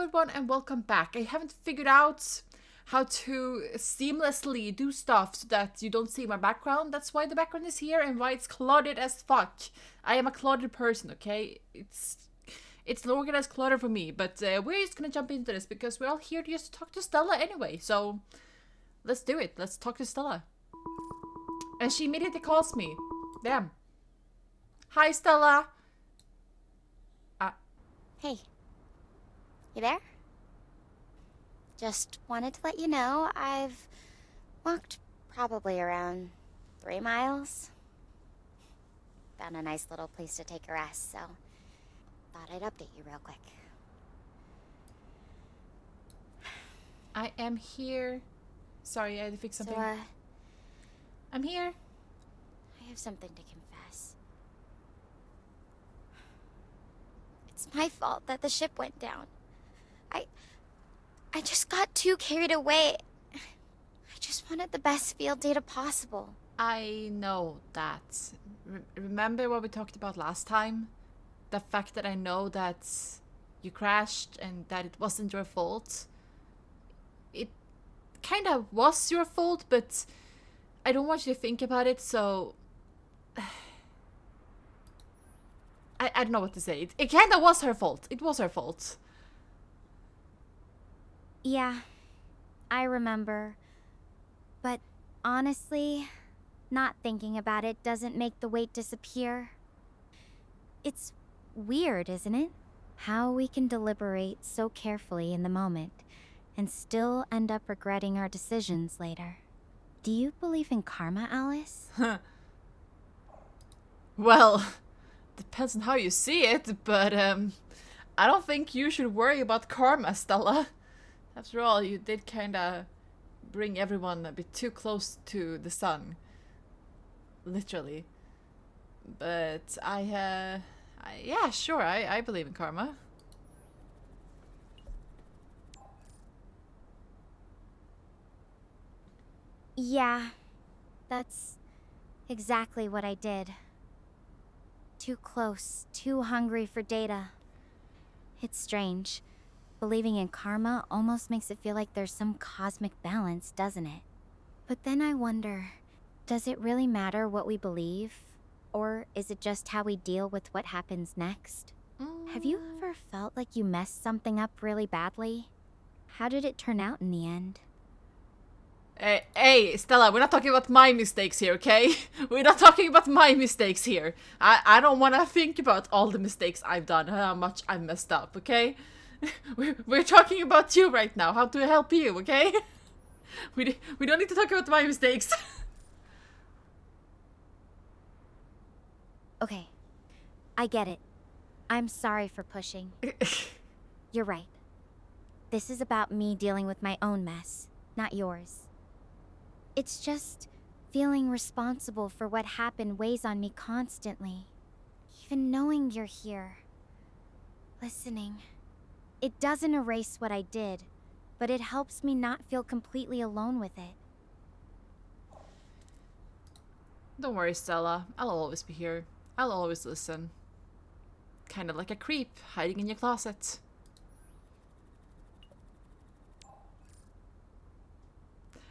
everyone and welcome back. I haven't figured out how to seamlessly do stuff so that you don't see my background. That's why the background is here and why it's cluttered as fuck. I am a cluttered person, okay? It's an organized clutter for me, but we're just gonna jump into this because we're all here to just talk to Stella anyway, so let's do it. Let's talk to Stella. And she immediately calls me. Damn. Hi, Stella. Hey. You there? Just wanted to let you know I've walked probably around 3 miles. Found a nice little place to take a rest, so thought I'd update you real quick. I am here. Sorry, I had to fix something. So, I'm here. I have something to confess. It's my fault that the ship went down. I just got too carried away. I just wanted the best field data possible. I know that. Remember what we talked about last time? The fact that I know that you crashed and that it wasn't your fault. It kind of was your fault, but I don't want you to think about it, so... I don't know what to say. It kind of was her fault. It was her fault. Yeah, I remember. But honestly, not thinking about it doesn't make the weight disappear. It's weird, isn't it? How we can deliberate so carefully in the moment and still end up regretting our decisions later. Do you believe in karma, Alice? Well, depends on how you see it, but I don't think you should worry about karma, Stella. After all, you did kinda bring everyone a bit too close to the sun. Literally. But yeah, sure, I believe in karma. Yeah, that's exactly what I did. Too close, too hungry for data. It's strange. Believing in karma almost makes it feel like there's some cosmic balance, doesn't it? But then I wonder, does it really matter what we believe? Or is it just how we deal with what happens next? Have you ever felt like you messed something up really badly? How did it turn out in the end? Hey, Stella, we're not talking about my mistakes here, okay? We're not talking about my mistakes here. I don't want to think about all the mistakes I've done, how much I messed up, okay? We're talking about you right now, how to help you, okay? We don't need to talk about my mistakes. Okay, I get it. I'm sorry for pushing. You're right. This is about me dealing with my own mess, not yours. It's just feeling responsible for what happened weighs on me constantly. Even knowing you're here, listening. It doesn't erase what I did, but it helps me not feel completely alone with it. Don't worry, Stella. I'll always be here. I'll always listen. Kind of like a creep hiding in your closet.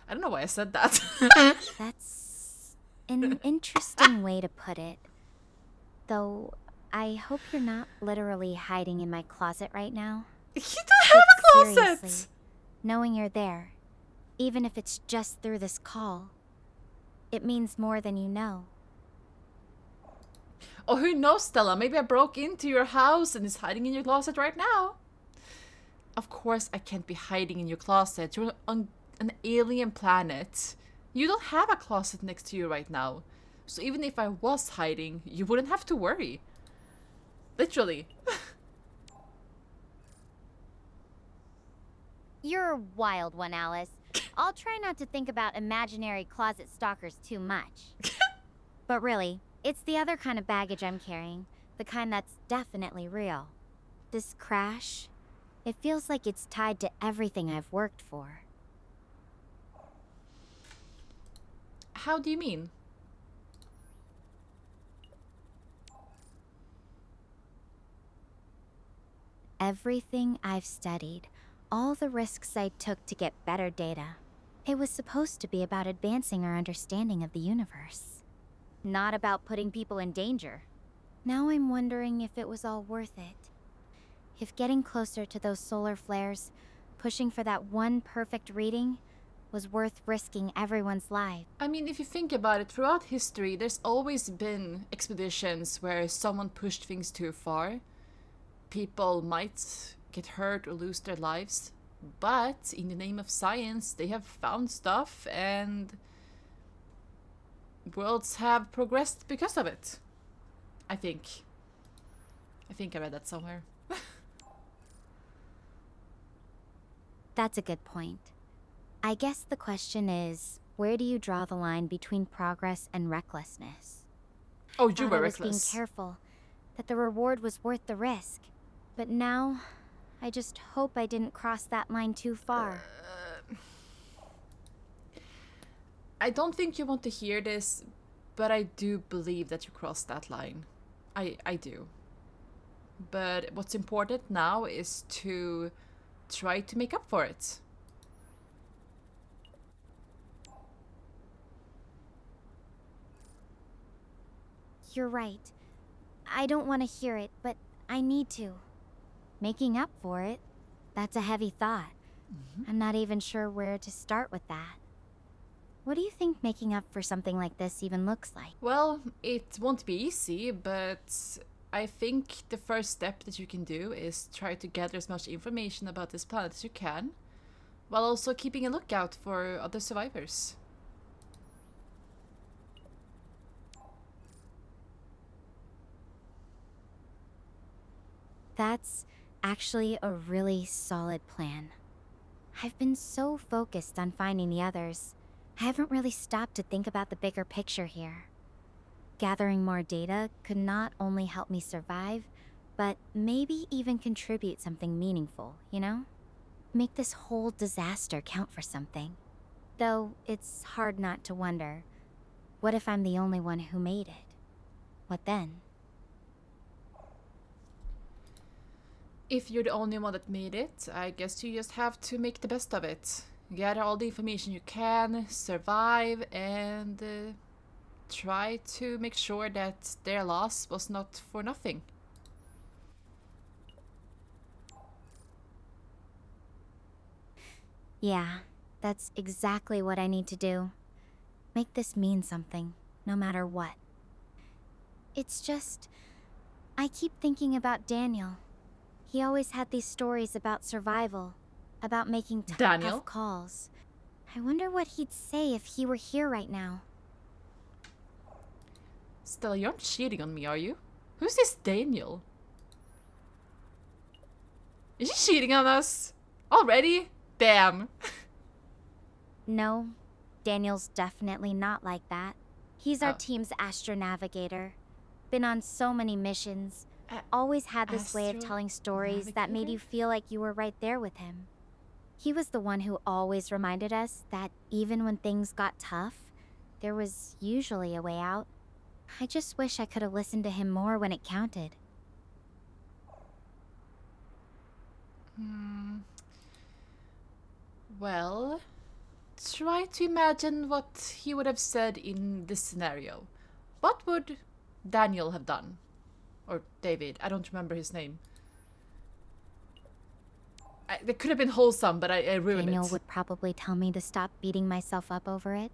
I don't know why I said that. That's an interesting way to put it. Though, I hope you're not literally hiding in my closet right now. You don't have a closet! Seriously, knowing you're there, even if it's just through this call, it means more than you know. Oh, who knows, Stella? Maybe I broke into your house and is hiding in your closet right now. Of course I can't be hiding in your closet. You're on an alien planet. You don't have a closet next to you right now. So even if I was hiding, you wouldn't have to worry. Literally. You're a wild one, Alice. I'll try not to think about imaginary closet stalkers too much. But really, it's the other kind of baggage I'm carrying. The kind that's definitely real. This crash, it feels like it's tied to everything I've worked for. How do you mean? everything I've studied, all the risks I took to get better data. It was supposed to be about advancing our understanding of the universe, not about putting people in danger. Now I'm wondering if it was all worth it. If getting closer to those solar flares, pushing for that one perfect reading, was worth risking everyone's life. I mean, if you think about it, throughout history, there's always been expeditions where someone pushed things too far. People might get hurt or lose their lives, but in the name of science, they have found stuff and worlds have progressed because of it. I think. I read that somewhere. That's a good point. I guess the question is, where do you draw the line between progress and recklessness? Oh, you were I was reckless. being careful, that the reward was worth the risk. But now, I just hope I didn't cross that line too far. I don't think you want to hear this, but I do believe that you crossed that line. I do. But what's important now is to try to make up for it. You're right. I don't want to hear it, but I need to. Making up for it, that's a heavy thought. I'm not even sure where to start with that. What do you think making up for something like this even looks like? Well, it won't be easy, but I think the first step that you can do is try to gather as much information about this planet as you can, while also keeping a lookout for other survivors. That's actually a really solid plan. I've been so focused on finding the others, I haven't really stopped to think about the bigger picture here. Gathering more data could not only help me survive, but maybe even contribute something meaningful, you know? Make this whole disaster count for something. Though it's hard not to wonder, what if I'm the only one who made it? What then? If you're the only one that made it, I guess you just have to make the best of it. Gather all the information you can, survive, and try to make sure that their loss was not for nothing. Yeah, that's exactly what I need to do. Make this mean something, no matter what. It's just, I keep thinking about Daniel. He always had these stories about survival, about making Daniel? tough calls. I wonder what he'd say if he were here right now. Stella, you aren't cheating on me, are you? Who's this Daniel? Is she cheating on us? Already? Damn. No, Daniel's definitely not like that. He's our Oh. team's astronavigator. Been on so many missions. Always had this way of telling stories that made you feel like you were right there with him. He was the one who always reminded us that even when things got tough, there was usually a way out. I just wish I could have listened to him more when it counted. Well, try to imagine what he would have said in this scenario. What would Daniel have done? Or David, I don't remember his name. It could have been wholesome, but I ruined Daniel it. would probably tell me to stop beating myself up over it.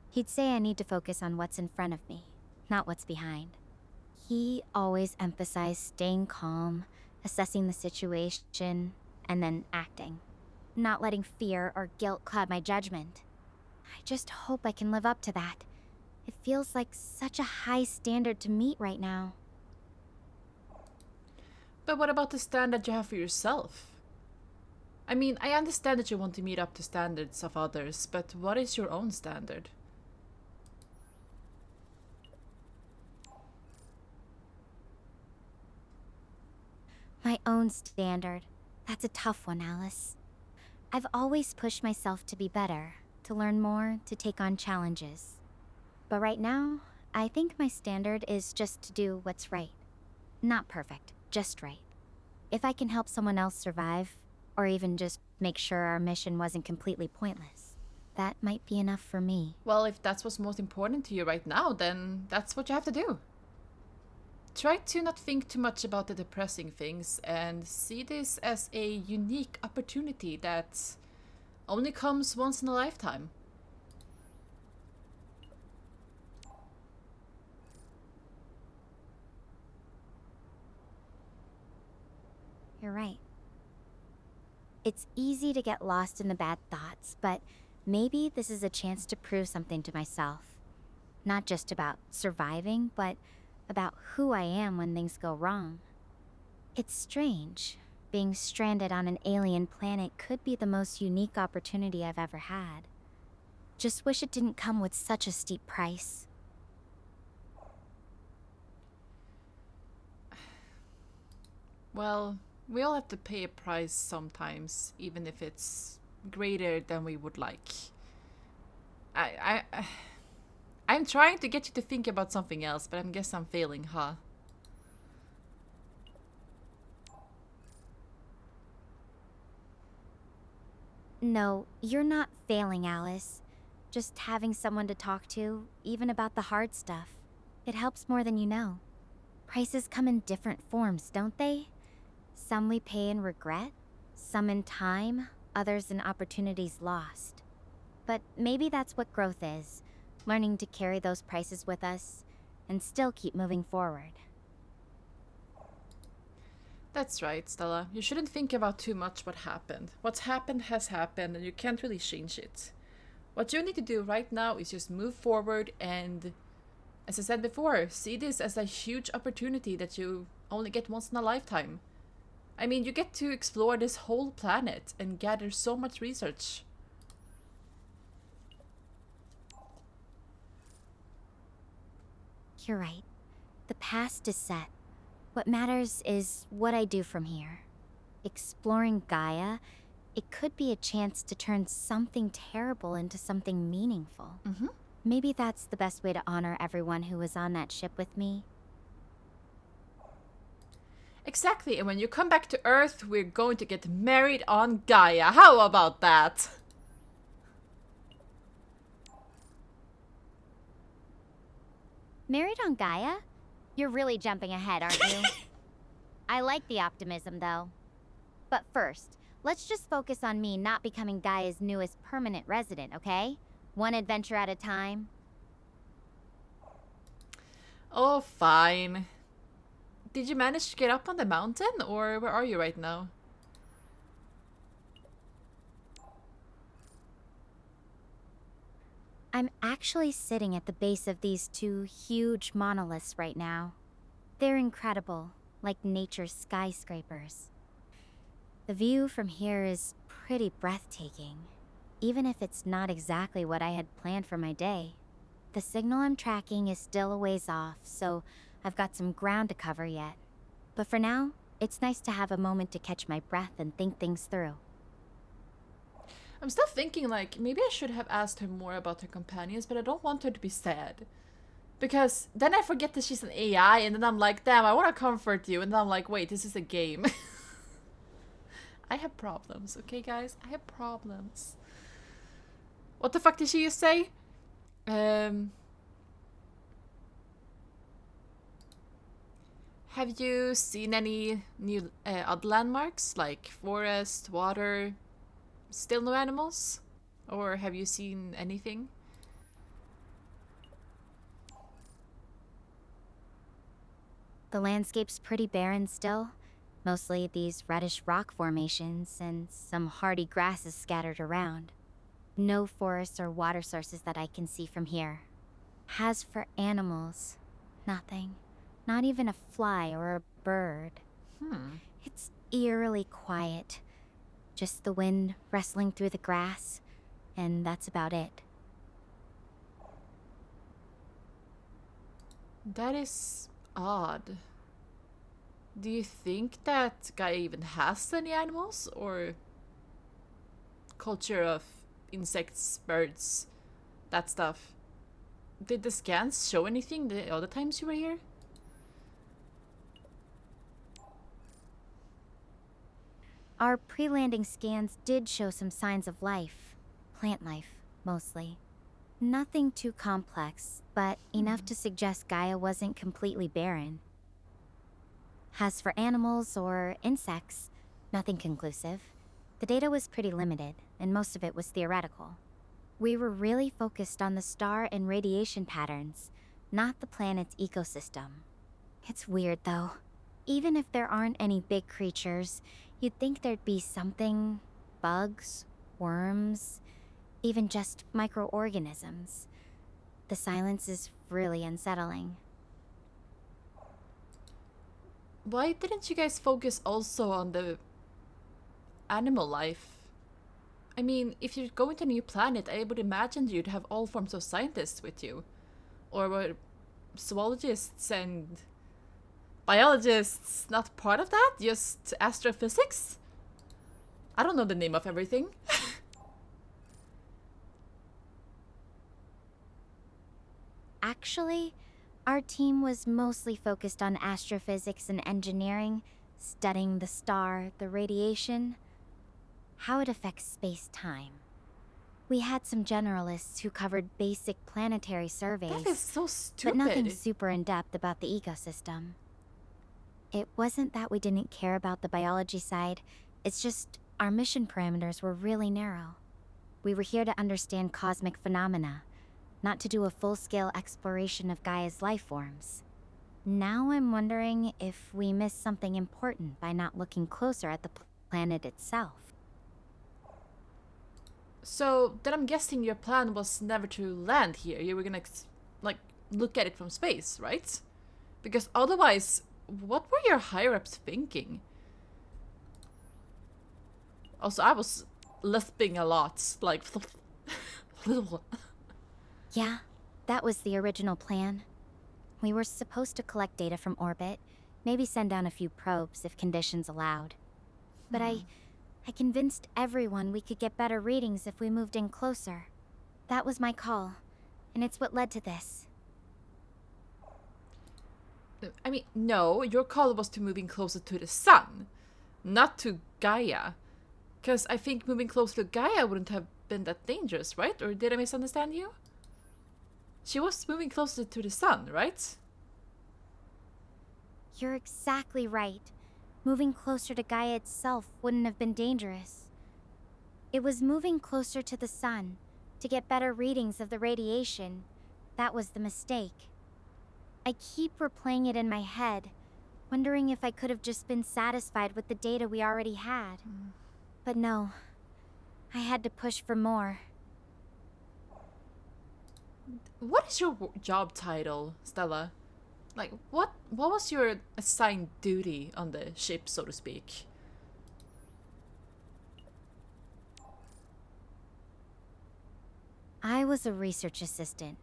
He'd say I need to focus on what's in front of me, not what's behind. He always emphasized staying calm, assessing the situation, and then acting. Not letting fear or guilt cloud my judgment. I just hope I can live up to that. It feels like such a high standard to meet right now. But what about the standard you have for yourself? I mean, I understand that you want to meet up to standards of others, but what is your own standard? My own standard. That's a tough one, Alice. I've always pushed myself to be better, to learn more, to take on challenges. But right now, I think my standard is just to do what's right. Not perfect, just right. If I can help someone else survive, or even just make sure our mission wasn't completely pointless, that might be enough for me. Well, if that's what's most important to you right now, then that's what you have to do. Try to not think too much about the depressing things and see this as a unique opportunity that only comes once in a lifetime. You're right. It's easy to get lost in the bad thoughts, but maybe this is a chance to prove something to myself. Not just about surviving, but about who I am when things go wrong. It's strange. Being stranded on an alien planet could be the most unique opportunity I've ever had. Just wish it didn't come with such a steep price. Well, we all have to pay a price sometimes, even if it's greater than we would like. I'm trying to get you to think about something else, but I guess I'm failing, huh? No, you're not failing, Alice. Just having someone to talk to, even about the hard stuff. It helps more than you know. Prices come in different forms, don't they? Some we pay in regret, some in time, others in opportunities lost. But maybe that's what growth is, learning to carry those prices with us and still keep moving forward. That's right, Stella. You shouldn't think about too much what happened. What's happened has happened, and you can't really change it. What you need to do right now is just move forward and, as I said before, see this as a huge opportunity that you only get once in a lifetime. I mean, you get to explore this whole planet and gather so much research. You're right. The past is set. What matters is what I do from here. Exploring Gaia, it could be a chance to turn something terrible into something meaningful. Mm-hmm. Maybe that's the best way to honor everyone who was on that ship with me. Exactly, and when you come back to Earth, we're going to get married on Gaia. How about that? Married on Gaia? You're really jumping ahead, aren't you? I like the optimism, though. But first, let's just focus on me not becoming Gaia's newest permanent resident, okay? One adventure at a time. Oh, fine. Did you manage to get up on the mountain, or where are you right now? I'm actually sitting at the base of these two huge monoliths right now. They're incredible, like nature's skyscrapers. The view from here is pretty breathtaking, even if it's not exactly what I had planned for my day. The signal I'm tracking is still a ways off, so I've got some ground to cover yet. But for now, it's nice to have a moment to catch my breath and think things through. I'm still thinking, like, maybe I should have asked her more about her companions, but I don't want her to be sad. Because then I forget that she's an AI, and then I'm like, damn, I want to comfort you. And then I'm like, wait, this is a game. I have problems, okay, guys? I have problems. What the fuck did she just say? Have you seen any new other landmarks, like forest, water, still no animals? Or have you seen anything? The landscape's pretty barren still. Mostly these reddish rock formations and some hardy grasses scattered around. No forests or water sources that I can see from here. As for animals, nothing. Not even a fly or a bird. It's eerily quiet. Just the wind rustling through the grass, and that's about it. That is odd. Do you think that guy even has any animals, or culture of insects, birds, that stuff? Did the scans show anything the other times you were here? Our pre-landing scans did show some signs of life. Plant life, mostly. Nothing too complex, but enough to suggest Gaia wasn't completely barren. As for animals or insects, nothing conclusive. The data was pretty limited, and most of it was theoretical. We were really focused on the star and radiation patterns, not the planet's ecosystem. It's weird, though. Even if there aren't any big creatures, you'd think there'd be something... bugs, worms, even just microorganisms. The silence is really unsettling. Why didn't you guys focus also on the animal life? I mean, if you're going to a new planet, I would imagine you'd have all forms of scientists with you. Or were zoologists and biologists not part of that? Just astrophysics? I don't know the name of everything. Actually, our team was mostly focused on astrophysics and engineering, studying the star, the radiation, how it affects space-time. We had some generalists who covered basic planetary surveys. That is so stupid. But nothing super in-depth about the ecosystem. It wasn't that we didn't care about the biology side, it's just our mission parameters were really narrow. We were here to understand cosmic phenomena, not to do a full-scale exploration of Gaia's life forms. Now I'm wondering if we missed something important by not looking closer at the planet itself. So, then I'm guessing your plan was never to land here. You were gonna, like, look at it from space, right? Because otherwise, what were your higher-ups thinking? Also, I was lisping a lot, like... Yeah, that was the original plan. We were supposed to collect data from orbit, maybe send down a few probes if conditions allowed. But I convinced everyone we could get better readings if we moved in closer. That was my call, and it's what led to this. I mean, no, your call was to moving closer to the sun, not to Gaia. Because I think moving closer to Gaia wouldn't have been that dangerous, right? Or did I misunderstand you? She was moving closer to the sun, right? You're exactly right. Moving closer to Gaia itself wouldn't have been dangerous. It was moving closer to the sun, to get better readings of the radiation. That was the mistake. I keep replaying it in my head, wondering if I could have just been satisfied with the data we already had. But no, I had to push for more. What is your job title, Stella? Like, what was your assigned duty on the ship, so to speak? I was a research assistant,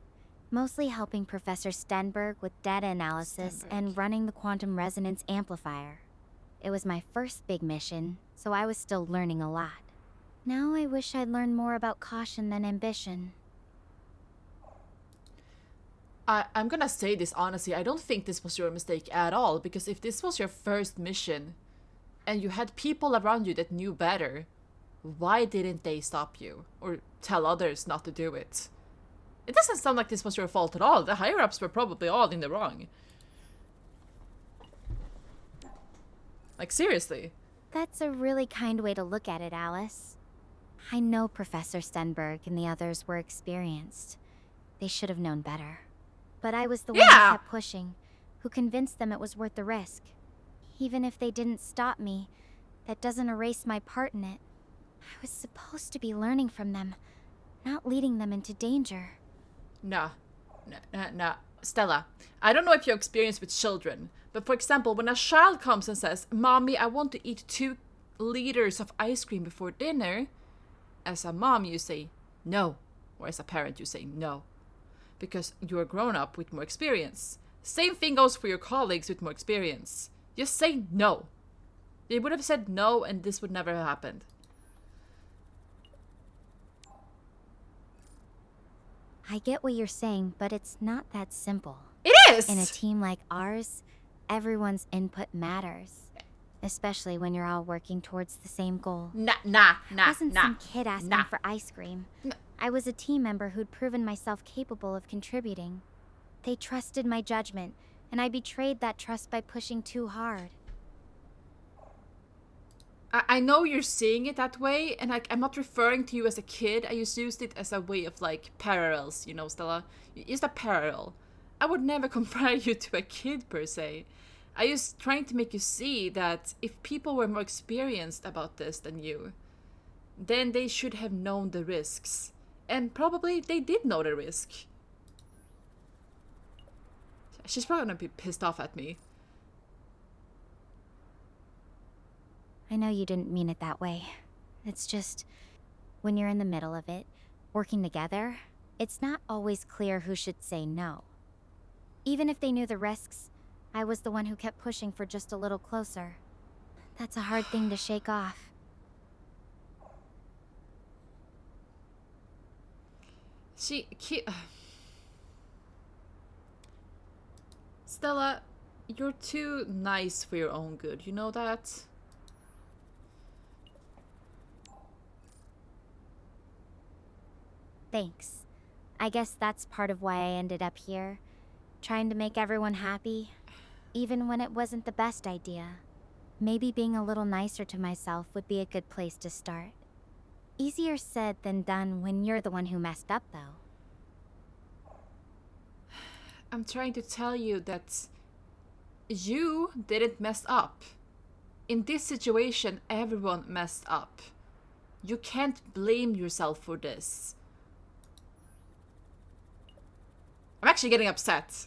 mostly helping Professor Stenberg with data analysis and running the quantum resonance amplifier. It was my first big mission, so I was still learning a lot. Now I wish I'd learned more about caution than ambition. I'm gonna say this honestly, I don't think this was your mistake at all, because if this was your first mission, and you had people around you that knew better, why didn't they stop you? Or tell others not to do it? It doesn't sound like this was your fault at all. The higher-ups were probably all in the wrong. Like, seriously. That's a really kind way to look at it, Alice. I know Professor Stenberg and the others were experienced. They should have known better. But I was the one who kept pushing, who convinced them it was worth the risk. Even if they didn't stop me, that doesn't erase my part in it. I was supposed to be learning from them, not leading them into danger. Nah. Stella, I don't know if you're experienced with children, but for example, when a child comes and says, "Mommy, I want to eat 2 liters of ice cream before dinner," as a mom, you say no. Or as a parent, you say no. Because you're a grown-up with more experience. Same thing goes for your colleagues with more experience. Just say no. They would have said no and this would never have happened. I get what you're saying, but it's not that simple. It is! In a team like ours, everyone's input matters. especially when you're all working towards the same goal. Nah. I wasn't some kid asking for ice cream. Nah. I was a team member who'd proven myself capable of contributing. They trusted my judgment, and I betrayed that trust by pushing too hard. I know you're seeing it that way, and I'm not referring to you as a kid. I just used it as a way of like parallels, you know, Stella. Just a parallel. I would never compare you to a kid per se. I just trying to make you see that if people were more experienced about this than you, then they should have known the risks. And probably they did know the risk. She's probably gonna be pissed off at me. I know you didn't mean it that way. It's just, when you're in the middle of it, working together, it's not always clear who should say no. Even if they knew the risks, I was the one who kept pushing for just a little closer. That's a hard thing to shake off. Stella, you're too nice for your own good, you know that? Thanks. I guess that's part of why I ended up here. Trying to make everyone happy, even when it wasn't the best idea. Maybe being a little nicer to myself would be a good place to start. Easier said than done when you're the one who messed up, though. I'm trying to tell you that you didn't mess up. In this situation, everyone messed up. You can't blame yourself for this. I'm actually getting upset.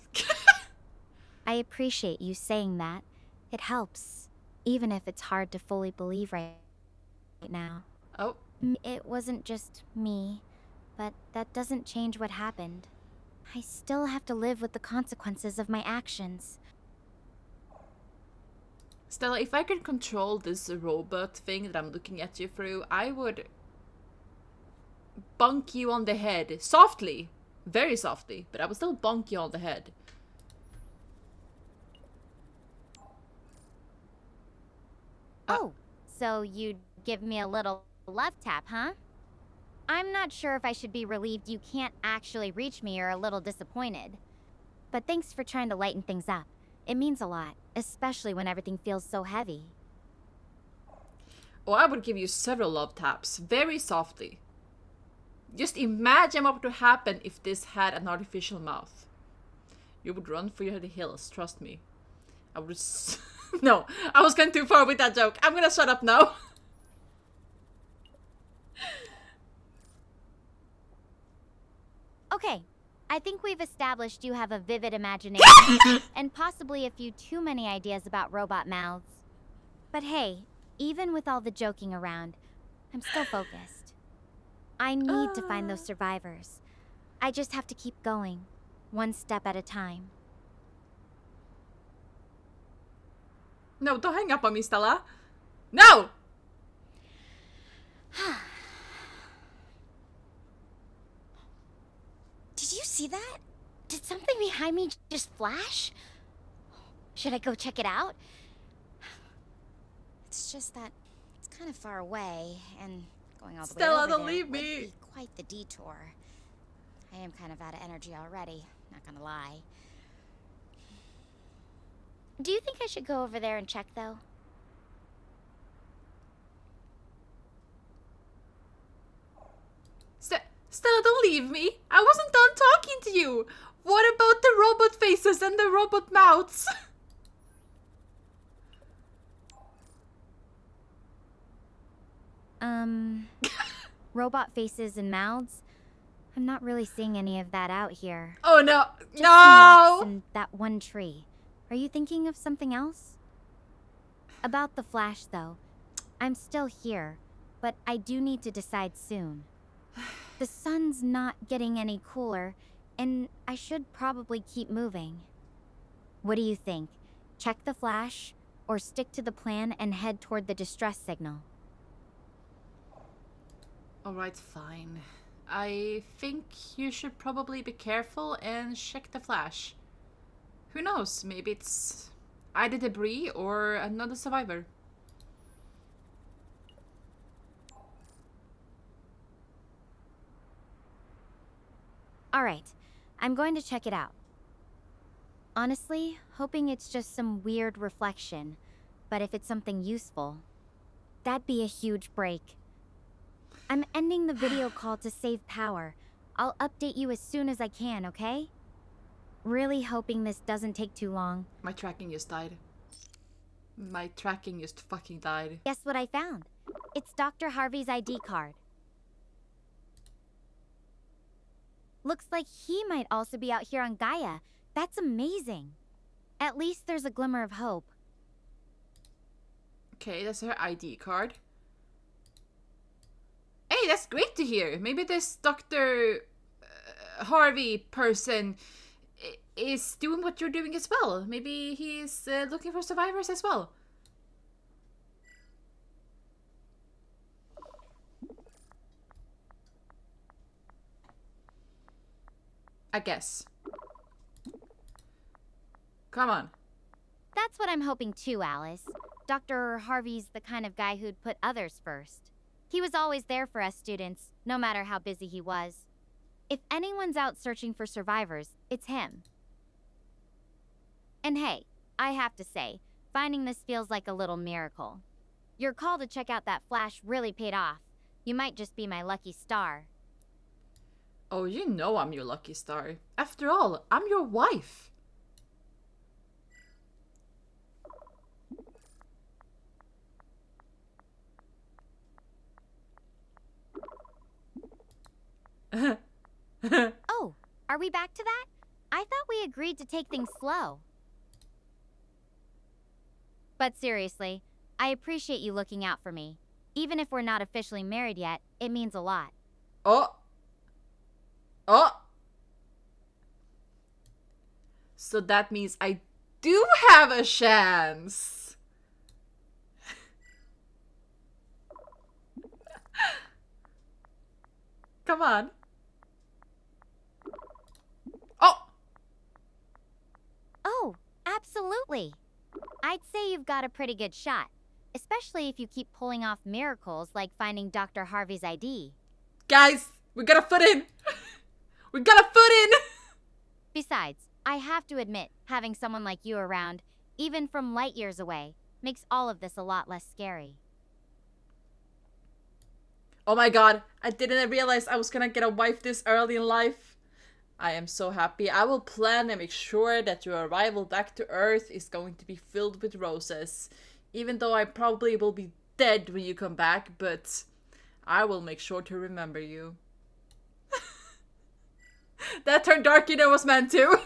I appreciate you saying that. It helps, even if it's hard to fully believe right now. Oh. It wasn't just me, but that doesn't change what happened. I still have to live with the consequences of my actions. Stella, if I could control this robot thing that I'm looking at you through, I would bonk you on the head. Softly. Very softly, but I would still bonk you on the head. Oh, so you'd give me a little love tap, huh? I'm not sure if I should be relieved you can't actually reach me or a little disappointed. But thanks for trying to lighten things up. It means a lot, especially when everything feels so heavy. Oh, I would give you several love taps, very softly. Just imagine what would happen if this had an artificial mouth. You would run for the hills, trust me. I would... No, I was going too far with that joke. I'm gonna shut up now. Okay, I think we've established you have a vivid imagination and possibly a few too many ideas about robot mouths. But hey, even with all the joking around, I'm still focused. I need to find those survivors. I just have to keep going, one step at a time. No, don't hang up on me, Stella. No! Did you see that? Did something behind me just flash? Should I go check it out? It's just that it's kind of far away, and going all the way Stella, over don't there leave would me. be quite the detour. I am kind of out of energy already, not gonna lie. Do you think I should go over there and check, though? Stella, don't leave me. I wasn't done talking to you. What about the robot faces and the robot mouths? Robot faces and mouths? I'm not really seeing any of that out here. Oh no. Just No! some rocks and that one tree. Are you thinking of something else? About the flash, though. I'm still here, but I do need to decide soon. The sun's not getting any cooler, and I should probably keep moving. What do you think? Check the flash, or stick to the plan and head toward the distress signal? Alright, fine. I think you should probably be careful and check the flash. Who knows, maybe it's either debris or another survivor. Alright, I'm going to check it out. Honestly, hoping it's just some weird reflection. But if it's something useful, that'd be a huge break. I'm ending the video call to save power. I'll update you as soon as I can, okay? Really hoping this doesn't take too long. My tracking just died. My tracking just fucking died. Guess what I found? It's Dr. Harvey's ID card. Looks like he might also be out here on Gaia. That's amazing. At least there's a glimmer of hope. Okay, that's her ID card. Hey, that's great to hear. Maybe this Dr. Harvey person is doing what you're doing as well. Maybe he's looking for survivors as well. I guess. Come on. That's what I'm hoping too, Alice. Dr. Harvey's the kind of guy who'd put others first. He was always there for us students, no matter how busy he was. If anyone's out searching for survivors, it's him. And hey, I have to say, finding this feels like a little miracle. Your call to check out that flash really paid off. You might just be my lucky star. Oh, you know I'm your lucky star. After all, I'm your wife. Oh, are we back to that? I thought we agreed to take things slow. But seriously, I appreciate you looking out for me. Even if we're not officially married yet, it means a lot. Oh. Oh. So that means I do have a chance. Come on. Oh. Oh, absolutely. I'd say you've got a pretty good shot, especially if you keep pulling off miracles like finding Dr. Harvey's ID. Guys, we got a foot in. We got a foot in. Besides, I have to admit, having someone like you around, even from light years away, makes all of this a lot less scary. Oh my god, I didn't realize I was gonna get a wife this early in life. I am so happy. I will plan and make sure that your arrival back to Earth is going to be filled with roses. Even though I probably will be dead when you come back, but I will make sure to remember you. That turned darker than it was meant to.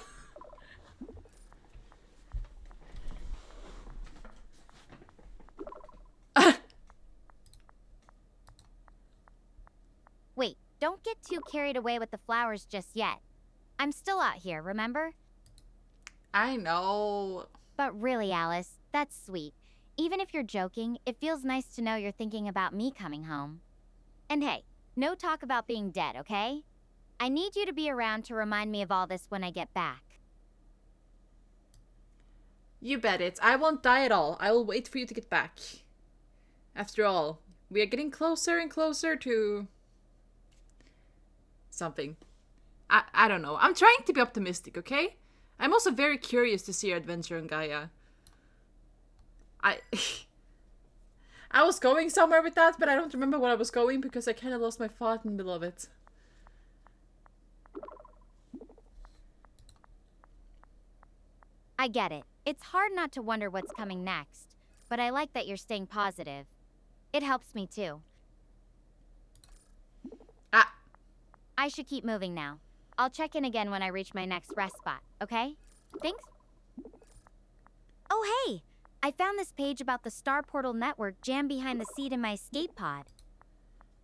Wait, don't get too carried away with the flowers just yet. I'm still out here, remember? I know. But really, Alice, that's sweet. Even if you're joking, it feels nice to know you're thinking about me coming home. And hey, no talk about being dead, okay? I need you to be around to remind me of all this when I get back. You bet it. I won't die at all. I will wait for you to get back. After all, we are getting closer and closer to something. I don't know. I'm trying to be optimistic, okay? I'm also very curious to see your adventure on Gaia. I was going somewhere with that, but I don't remember where I was going because I kind of lost my thought in the middle of it. I get it. It's hard not to wonder what's coming next, but I like that you're staying positive. It helps me too. Ah. I should keep moving now. I'll check in again when I reach my next rest spot, okay? Thanks. Oh, hey! I found this page about the Star Portal Network jammed behind the seat in my escape pod.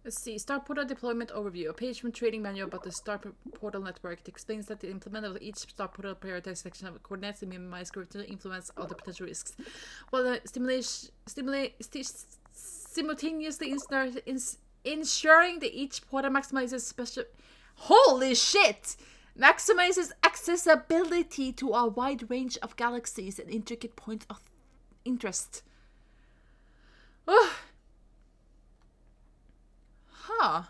Let's see. Star Portal Deployment Overview. A page from Trading Manual about the Star Portal Network. It explains that the implement of each Star Portal prioritizes section of coordinates to minimize the influence of the potential risks, while the simultaneously ensuring that each portal maximizes special... Holy shit! Maximizes accessibility to a wide range of galaxies and intricate points of interest. Oh. Huh.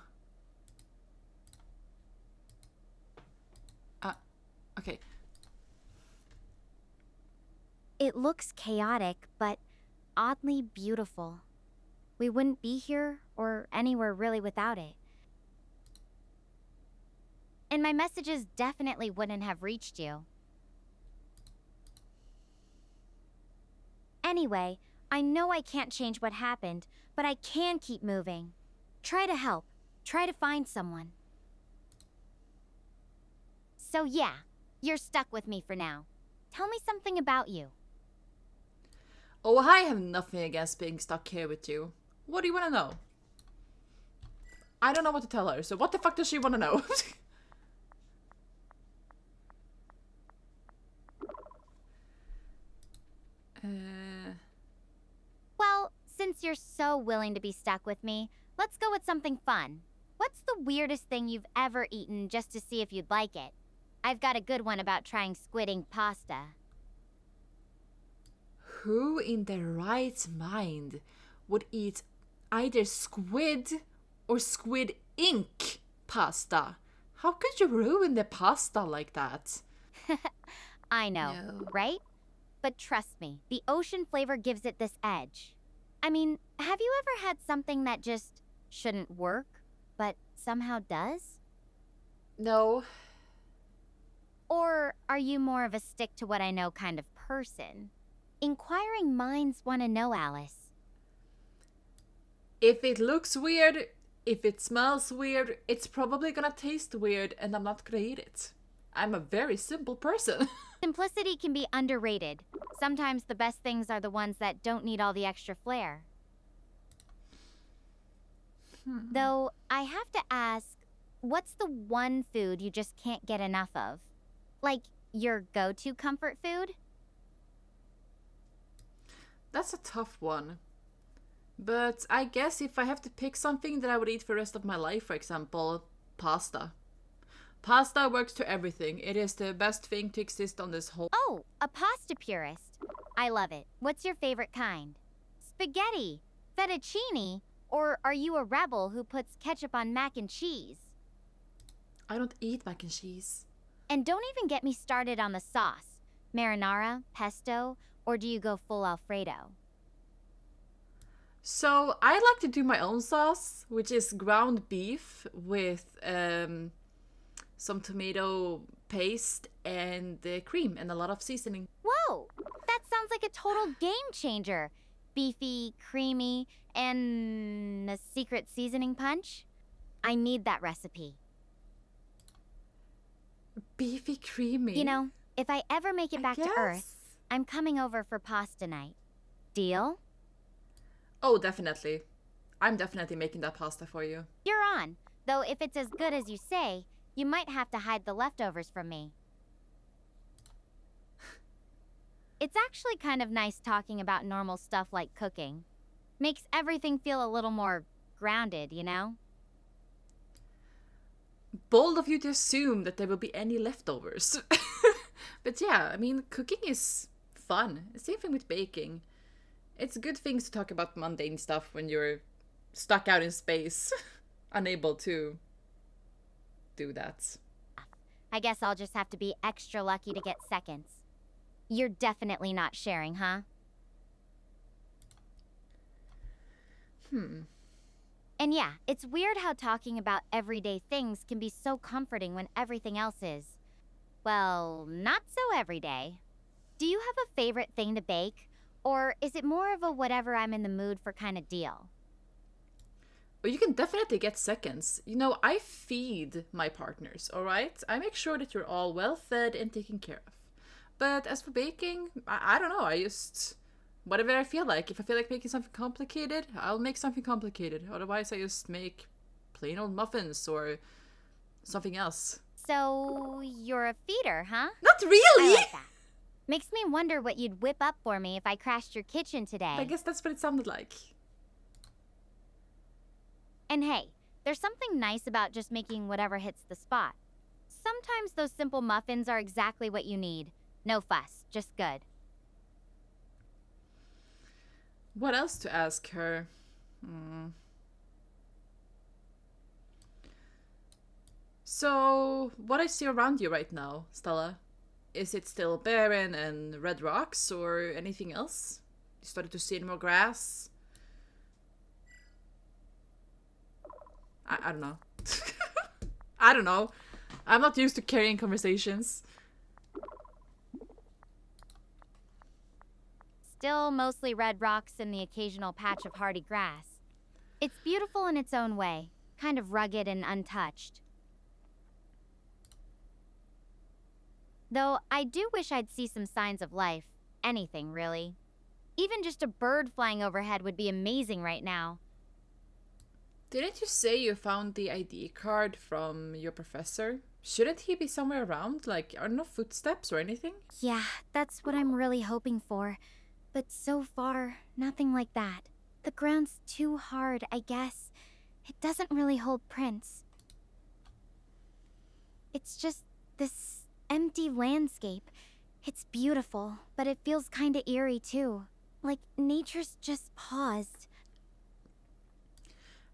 It looks chaotic, but oddly beautiful. We wouldn't be here or anywhere really without it. And my messages definitely wouldn't have reached you. Anyway, I know I can't change what happened, but I can keep moving. Try to help. Try to find someone. So yeah, you're stuck with me for now. Tell me something about you. Oh, I have nothing against being stuck here with you. What do you want to know? I don't know what to tell her, so what the fuck does she want to know? Well, since you're so willing to be stuck with me, let's go with something fun. What's the weirdest thing you've ever eaten just to see if you'd like it? I've got a good one about trying squid ink pasta. Who in their right mind would eat either squid or squid ink pasta? How could you ruin the pasta like that? I know, No. right? But trust me, the ocean flavor gives it this edge. I mean, have you ever had something that just shouldn't work, but somehow does? No. Or are you more of a stick to what I know kind of person? Inquiring minds want to know, Alice. If it looks weird, if it smells weird, it's probably gonna taste weird and I'm not gonna eat it. I'm a very simple person. Simplicity can be underrated. Sometimes the best things are the ones that don't need all the extra flair. Though, I have to ask, what's the one food you just can't get enough of? Like, your go-to comfort food? That's a tough one. But I guess if I have to pick something that I would eat for the rest of my life, for example, pasta. Pasta works to everything. It is the best thing to exist on this whole... Oh, a pasta purist. I love it. What's your favorite kind? Spaghetti, fettuccine, or are you a rebel who puts ketchup on mac and cheese? I don't eat mac and cheese. And don't even get me started on the sauce. Marinara, pesto, or do you go full Alfredo? So I like to do my own sauce, which is ground beef with some tomato paste and cream and a lot of seasoning. Whoa! That sounds like a total game changer. Beefy, creamy, and a secret seasoning punch? I need that recipe. Beefy creamy. You know, if I ever make it I back to guess. Earth, I'm coming over for pasta night. Deal? Oh, definitely. I'm definitely making that pasta for you. You're on. Though if it's as good as you say, you might have to hide the leftovers from me. It's actually kind of nice talking about normal stuff like cooking. Makes everything feel a little more grounded, you know? Bold of you to assume that there will be any leftovers. But yeah, I mean, cooking is fun. Same thing with baking. It's good things to talk about mundane stuff when you're stuck out in space, unable to do that. I guess I'll just have to be extra lucky to get seconds. You're definitely not sharing, huh? And yeah, it's weird how talking about everyday things can be so comforting when everything else is, well, not so everyday. Do you have a favorite thing to bake? Or is it more of a whatever I'm in the mood for kind of deal? Well, you can definitely get seconds. You know, I feed my partners, alright? I make sure that you're all well fed and taken care of. But as for baking, I don't know, I just... whatever I feel like. If I feel like making something complicated, I'll make something complicated. Otherwise, I just make plain old muffins or something else. So, you're a feeder, huh? Not I really! like that. Makes me wonder what you'd whip up for me if I crashed your kitchen today. I guess that's what it sounded like. And hey, there's something nice about just making whatever hits the spot. Sometimes those simple muffins are exactly what you need. No fuss, just good. What else to ask her? So, what I see around you right now, Stella, is it still barren and red rocks or anything else? You started to see any more grass? I don't know. I don't know. I'm not used to carrying conversations. Still mostly red rocks and the occasional patch of hardy grass. It's beautiful in its own way, kind of rugged and untouched. Though I do wish I'd see some signs of life. Anything, really. Even just a bird flying overhead would be amazing right now. Didn't you say you found the ID card from your professor? Shouldn't he be somewhere around? Like, are no footsteps or anything? Yeah, that's what I'm really hoping for. But so far, nothing like that. The ground's too hard, I guess. It doesn't really hold prints. It's just this empty landscape. It's beautiful, but it feels kinda eerie too. Like nature's just paused.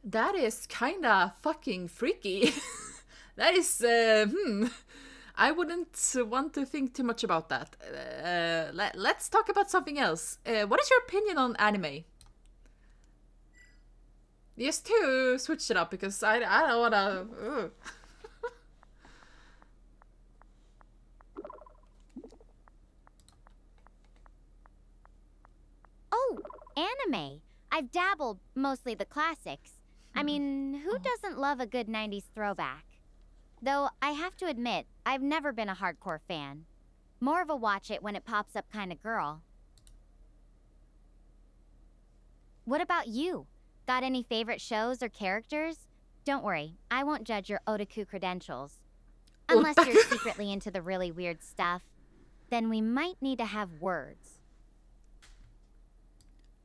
That is kinda fucking freaky. That is, I wouldn't want to think too much about that. Let's talk about something else. What is your opinion on anime? Just to switch it up, because I don't wanna... Oh, anime. I've dabbled, mostly the classics. I mean, who doesn't love a good 90s throwback? Though I have to admit, I've never been a hardcore fan. More of a watch it when it pops up kind of girl. What about you? Got any favorite shows or characters? Don't worry, I won't judge your otaku credentials. Unless you're secretly into the really weird stuff. Then we might need to have words.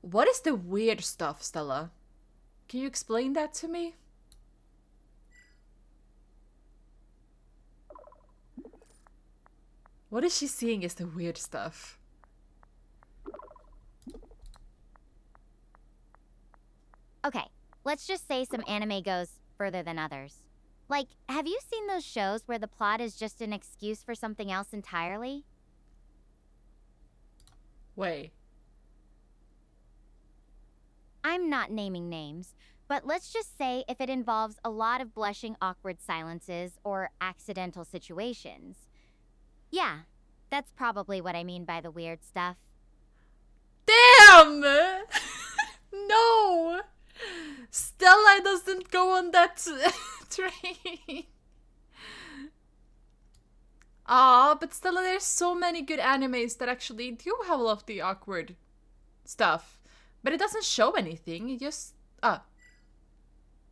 What is the weird stuff, Stella? Can you explain that to me? What is she seeing as the weird stuff? Okay, let's just say some anime goes further than others. Like, have you seen those shows where the plot is just an excuse for something else entirely? Wait. I'm not naming names, but let's just say if it involves a lot of blushing awkward silences or accidental situations. Yeah, that's probably what I mean by the weird stuff. Damn! No! Stella doesn't go on that train. Ah, but Stella, there's so many good animes that actually do have a lot of the awkward stuff. But it doesn't show anything, it just... Ah.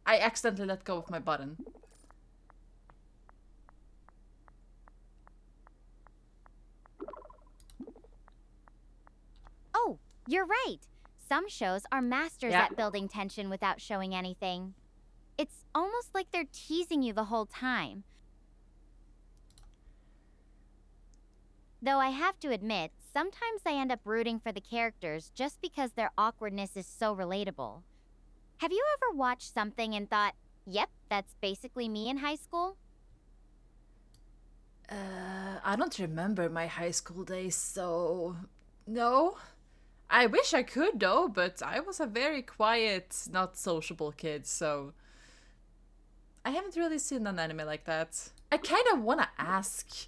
I accidentally let go of my button. Oh, you're right. Some shows are masters at building tension without showing anything. It's almost like they're teasing you the whole time. Though I have to admit, sometimes I end up rooting for the characters just because their awkwardness is so relatable. Have you ever watched something and thought, yep, that's basically me in high school? I don't remember my high school days, so... No. I wish I could, though, but I was a very quiet, not sociable kid, so... I haven't really seen an anime like that. I kind of want to ask,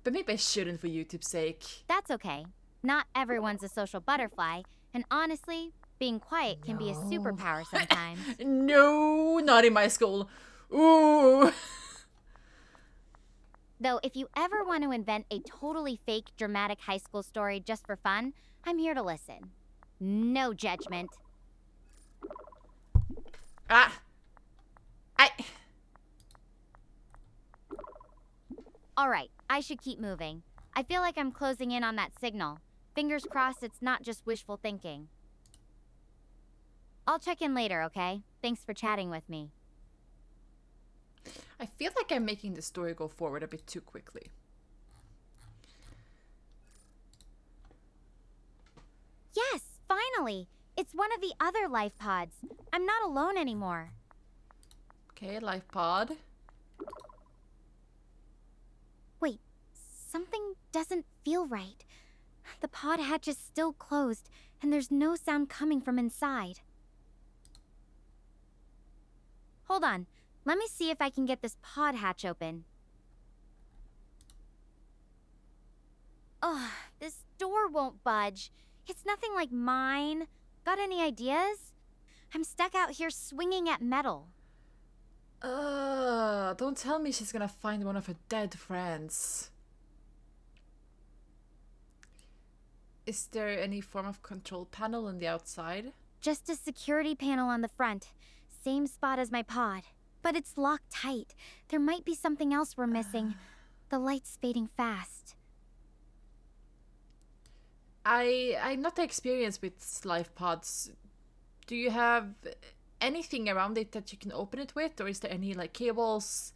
but maybe I shouldn't for YouTube's sake. That's okay. Not everyone's a social butterfly, and honestly, being quiet can be a superpower sometimes. No, not in my school. Ooh. Though if you ever want to invent a totally fake dramatic high school story just for fun, I'm here to listen. No judgment. Alright, I should keep moving. I feel like I'm closing in on that signal. Fingers crossed it's not just wishful thinking. I'll check in later, okay? Thanks for chatting with me. I feel like I'm making the story go forward a bit too quickly. Yes, finally! It's one of the other life pods. I'm not alone anymore. Okay, life pod. Wait, something doesn't feel right. The pod hatch is still closed, and there's no sound coming from inside. Hold on. Let me see if I can get this pod hatch open. Ugh, this door won't budge. It's nothing like mine. Got any ideas? I'm stuck out here swinging at metal. Don't tell me she's gonna find one of her dead friends. Is there any form of control panel on the outside? Just a security panel on the front. Same spot as my pod. But it's locked tight. There might be something else we're missing. The light's fading fast. I'm not experienced with life pods. Do you have anything around it that you can open it with? Or is there any like cables,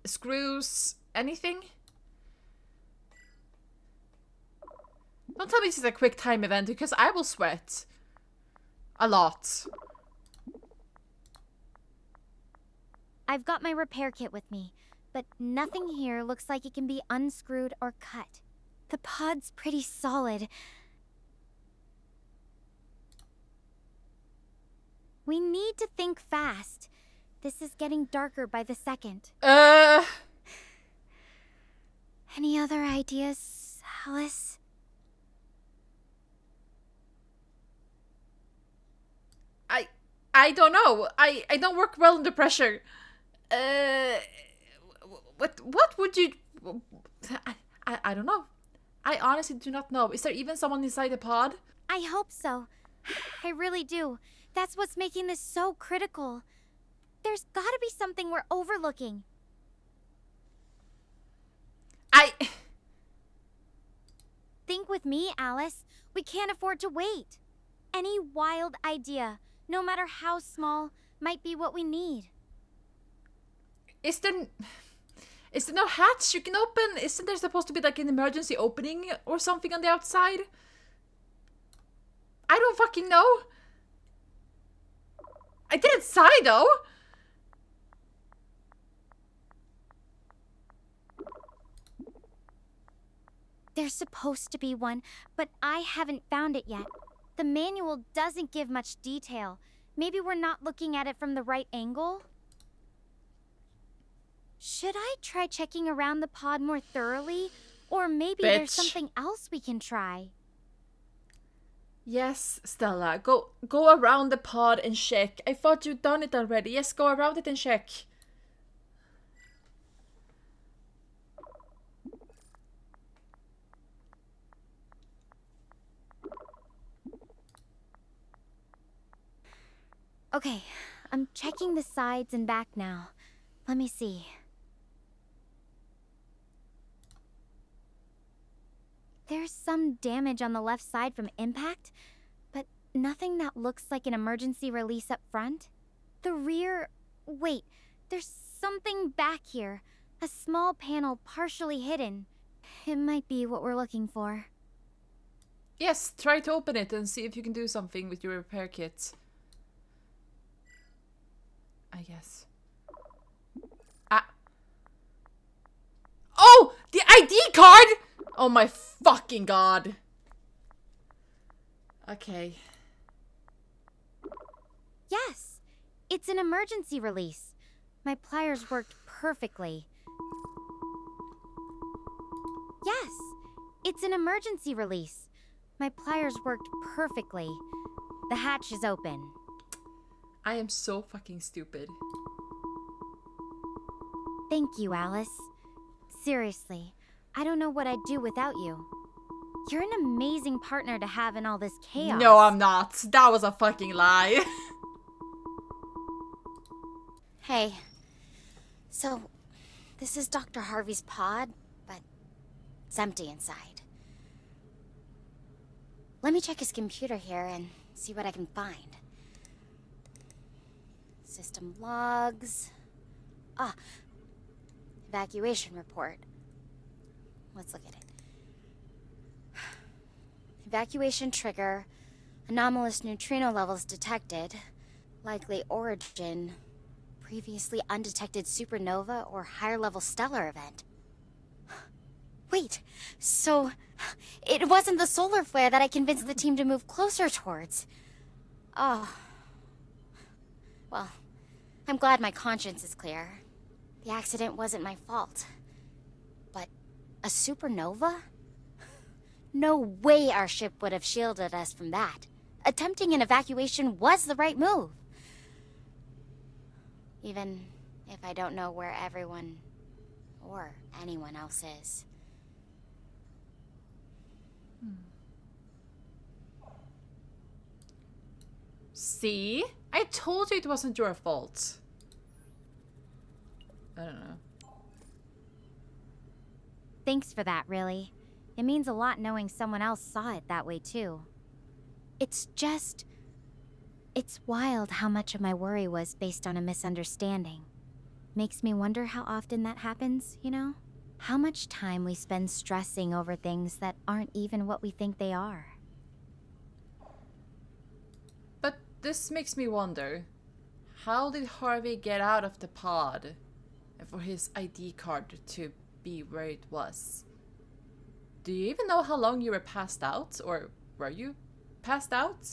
screws, anything? Don't tell me this is a quick time event because I will sweat. A lot. I've got my repair kit with me, but nothing here looks like it can be unscrewed or cut. The pod's pretty solid. We need to think fast. This is getting darker by the second. Any other ideas, Alice? I don't know. I don't work well under pressure. What would you... I don't know. I honestly do not know. Is there even someone inside the pod? I hope so. I really do. That's what's making this so critical. There's gotta be something we're overlooking. Think with me, Alice. We can't afford to wait. Any wild idea, no matter how small, might be what we need. Is there no hatch you can open? Isn't there supposed to be like an emergency opening or something on the outside? I don't fucking know. I didn't sigh though. There's supposed to be one, but I haven't found it yet. The manual doesn't give much detail. Maybe we're not looking at it from the right angle? Should I try checking around the pod more thoroughly? Or maybe there's something else we can try. Yes, Stella. Go around the pod and check. I thought you'd done it already. Yes, go around it and check. Okay, I'm checking the sides and back now. Let me see. There's some damage on the left side from impact, but nothing that looks like an emergency release up front. The rear... Wait, there's something back here. A small panel partially hidden. It might be what we're looking for. Yes, try to open it and see if you can do something with your repair kit. I guess. Oh! The ID card! Oh my fucking god. Okay. Yes, it's an emergency release. My pliers worked perfectly. Yes, it's an emergency release. My pliers worked perfectly. The hatch is open. I am so fucking stupid. Thank you, Alice. Seriously, I don't know what I'd do without you. You're an amazing partner to have in all this chaos. No, I'm not. That was a fucking lie. Hey, so this is Dr. Harvey's pod, but it's empty inside. Let me check his computer here and see what I can find. System logs. Ah, evacuation report. Let's look at it. Evacuation trigger. Anomalous neutrino levels detected. Likely origin. Previously undetected supernova or higher level stellar event. Wait, so it wasn't the solar flare that I convinced the team to move closer towards. Oh. Well, I'm glad my conscience is clear. The accident wasn't my fault. But a supernova? No way our ship would have shielded us from that. Attempting an evacuation was the right move. Even if I don't know where everyone or anyone else is. See? I told you it wasn't your fault. I don't know. Thanks for that, really. It means a lot knowing someone else saw it that way, too. It's just... It's wild how much of my worry was based on a misunderstanding. Makes me wonder how often that happens, you know? How much time we spend stressing over things that aren't even what we think they are. But this makes me wonder, how did Harvey get out of the pod and for his ID card to be where it was? Do you even know how long you were passed out? Or were you passed out?